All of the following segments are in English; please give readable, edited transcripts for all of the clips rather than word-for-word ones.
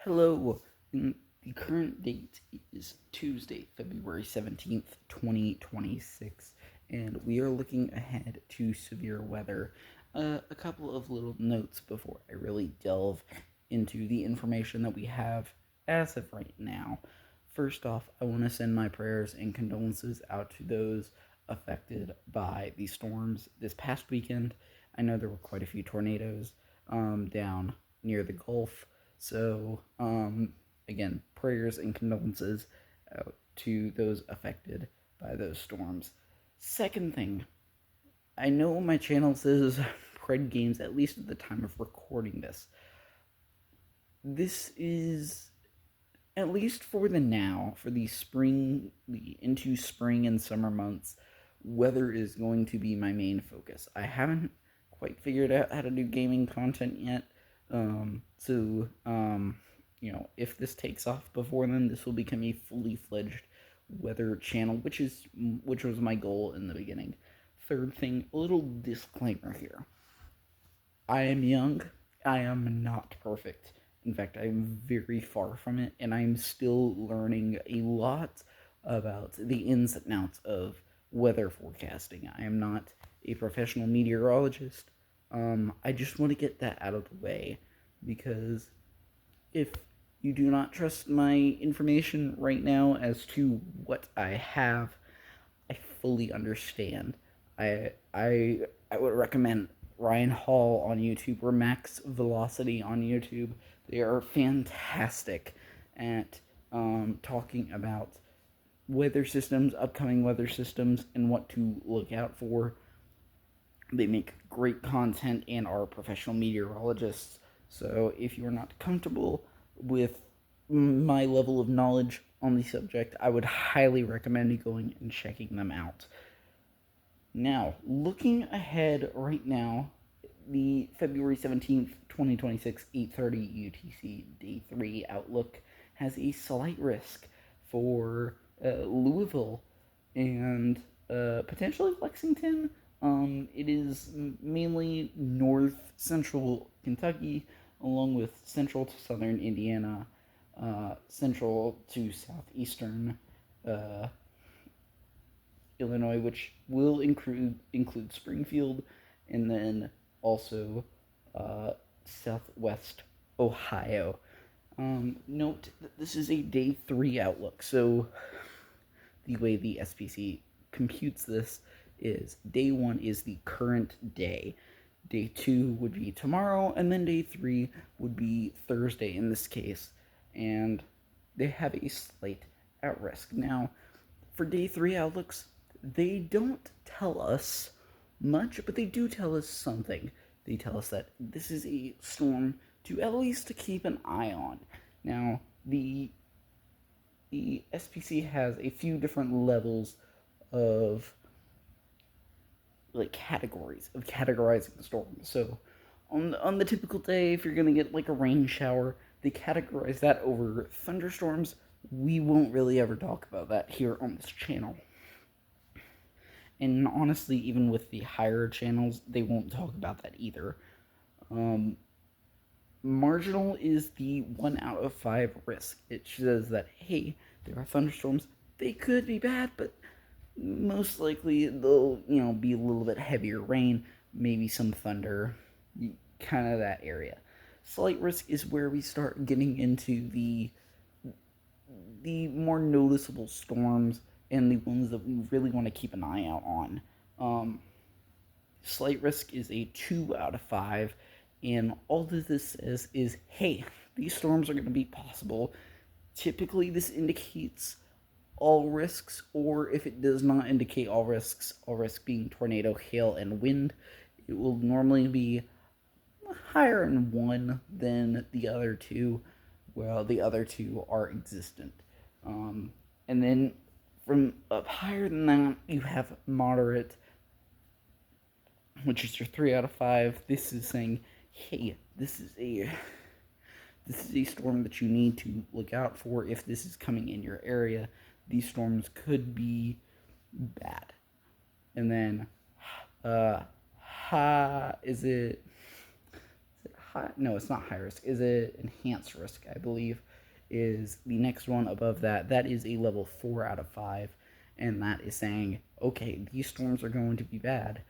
Hello. The current date is Tuesday, February 17th, 2026, and we are looking ahead to severe weather. A couple of little notes before I really delve into the information that we have as of right now. First off, I want to send my prayers and condolences out to those affected by the storms this past weekend. I know there were quite a few tornadoes down near the Gulf, so, again, prayers and condolences out to those affected by those storms. Second thing, I know my channel says Pred Games, at least at the time of recording this. This is, at least for the now, for the into spring and summer months, weather is going to be my main focus. I haven't quite figured out how to do gaming content yet. If this takes off before then, this will become a fully fledged weather channel, which was my goal in the beginning. Third thing, a little disclaimer here. I am young. I am not perfect. In fact, I'm very far from it, and I'm still learning a lot about the ins and outs of weather forecasting. I am not a professional meteorologist. I just want to get that out of the way because if you do not trust my information right now as to what I have, I fully understand. I would recommend Ryan Hall on YouTube or Max Velocity on YouTube. They are fantastic at talking about weather systems, upcoming weather systems, and what to look out for. They make great content and are professional meteorologists. So if you're not comfortable with my level of knowledge on the subject, I would highly recommend going and checking them out. Now, looking ahead right now, the February 17th, 2026, 8:30 UTC Day 3 outlook has a slight risk for Louisville and potentially Lexington. It is mainly north central Kentucky, along with central to southern Indiana, central to southeastern Illinois, which will include Springfield, and then also southwest Ohio. Note that this is a day 3 outlook, so the way the SPC computes this is day 1 is the current day. Day 2 would be tomorrow, and then day 3 would be Thursday in this case, and they have a slight at risk. Now, for day 3 outlooks, they don't tell us much, but they do tell us something. They tell us that this is a storm to at least to keep an eye on. Now, the SPC has a few different levels of categories of categorizing the storm. So on the typical day, if you're gonna get like a rain shower, they categorize that over thunderstorms. We won't really ever talk about that here on this channel. And honestly, even with the higher channels, they won't talk about that either. Marginal is the 1 out of 5 risk. It says that, hey, there are thunderstorms. They could be bad, but most likely they'll, be a little bit heavier rain, maybe some thunder, kind of that area. Slight risk is where we start getting into the more noticeable storms and the ones that we really want to keep an eye out on. Slight risk is a 2 out of 5, and all that this says is, hey, these storms are going to be possible. Typically, this indicates all risks, or if it does not indicate all risks being tornado, hail, and wind, it will normally be higher in one than the other two, well, the other two are existent. And then from up higher than that, you have moderate, which is your 3 out of 5. This is saying, hey, this is a storm that you need to look out for if this is coming in your area. These storms could be bad. And then, is it no, it's not high risk. Is it enhanced risk? I believe is the next one above that. That is a level 4 out of 5, and that is saying, okay, these storms are going to be bad.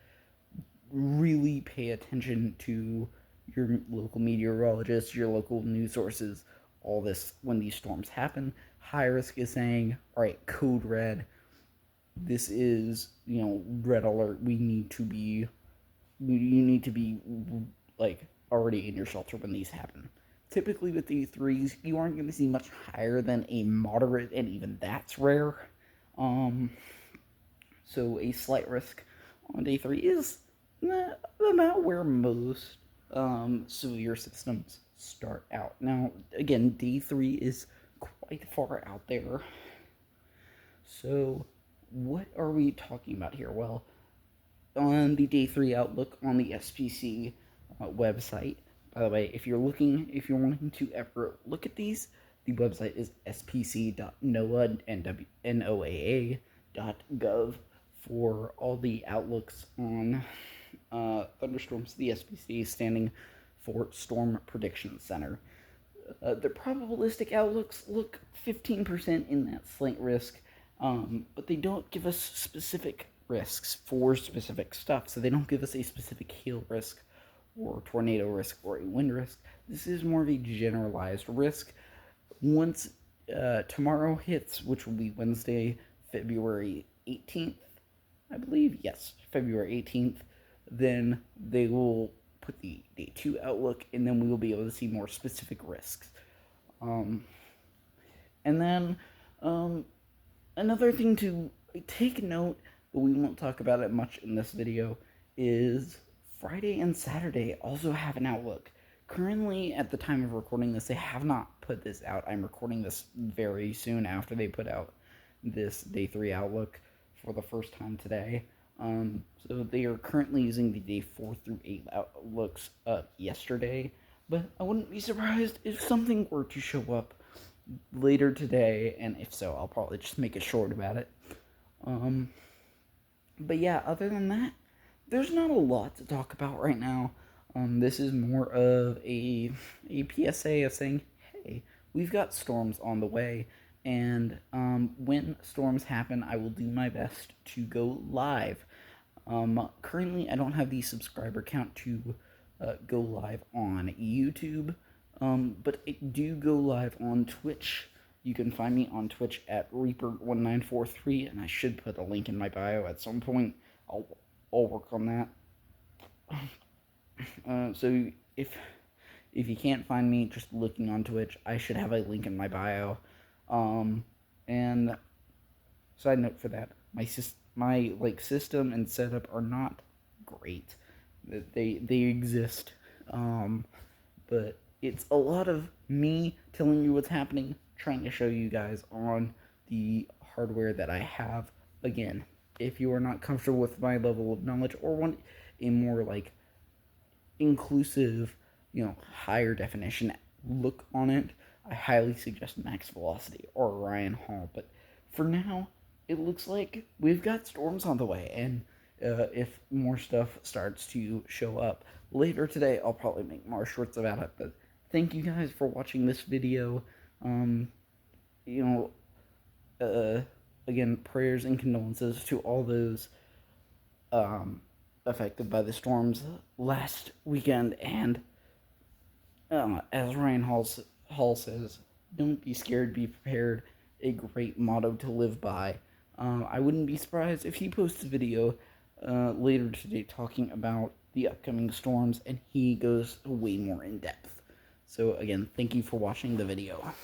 Really pay attention to your local meteorologists, your local news sources, all this when these storms happen. High risk is saying, all right, code red. This is, red alert. You need to be like already in your shelter when these happen. Typically with D3s, you aren't going to see much higher than a moderate, and even that's rare. So a slight risk on day 3 is about where most severe systems start out. Now, again, day 3 is quite far out there. So, what are we talking about here? Well, on the day 3 outlook on the SPC website. By the way, if you're wanting to ever look at these, the website is spc.noaa.gov for all the outlooks on thunderstorms. The SPC standing for Storm Prediction Center. The probabilistic outlooks look 15% in that slight risk, but they don't give us specific risks for specific stuff. So they don't give us a specific hail risk or tornado risk or a wind risk. This is more of a generalized risk. Once tomorrow hits, which will be Wednesday, February 18th, I believe, yes, February 18th, then they will put the day 2 outlook, and then we will be able to see more specific risks. And then another thing to take note, but we won't talk about it much in this video, is Friday and Saturday also have an outlook. Currently, at the time of recording this, they have not put this out. I'm recording this very soon after they put out this day 3 outlook for the first time today. So they are currently using the day 4 through 8 outlooks yesterday, but I wouldn't be surprised if something were to show up later today, and if so, I'll probably just make it short about it. But yeah, other than that, there's not a lot to talk about right now. This is more of a PSA of saying, hey, we've got storms on the way, and when storms happen, I will do my best to go live. Currently, I don't have the subscriber count to go live on YouTube, but I do go live on Twitch. You can find me on Twitch at Reaper1943, and I should put a link in my bio at some point. I'll work on that. So if you can't find me just looking on Twitch, I should have a link in my bio. And side note for that, my system and setup are not great. They exist, but it's a lot of me telling you what's happening, trying to show you guys on the hardware that I have. Again, if you are not comfortable with my level of knowledge or want a more inclusive, higher definition look on it, I highly suggest Max Velocity or Ryan Hall. But for now, it looks like we've got storms on the way, and if more stuff starts to show up later today, I'll probably make more shorts about it. But thank you guys for watching this video. Again, prayers and condolences to all those affected by the storms last weekend, and as Ryan Hall says, don't be scared, be prepared, a great motto to live by. I wouldn't be surprised if he posts a video later today talking about the upcoming storms, and he goes way more in depth. So again, thank you for watching the video.